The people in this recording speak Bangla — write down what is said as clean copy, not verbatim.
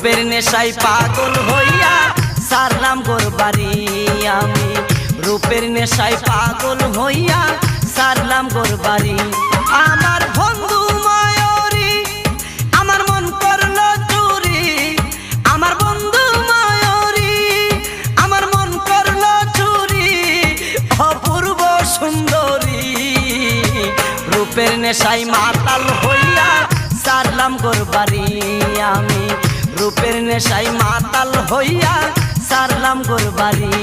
রূপের নেশায় পাগল হইয়া সারলাম গোর বাড়ি আমি, রূপের নেশায় পাগল হইয়া সারলাম গোর বাড়ি। আমার বন্ধু ময়ূরী আমার মন করলো চুরি, আমার বন্ধু ময়ূরী আমার মন করলো চুরি, অপূর্ব সুন্দরী। রূপের নেশায় মাতাল হইয়া সারলাম গোর বাড়ি আমি, রূপের নেশায় মাতাল হইয়া সারলাম গোর বাড়ি।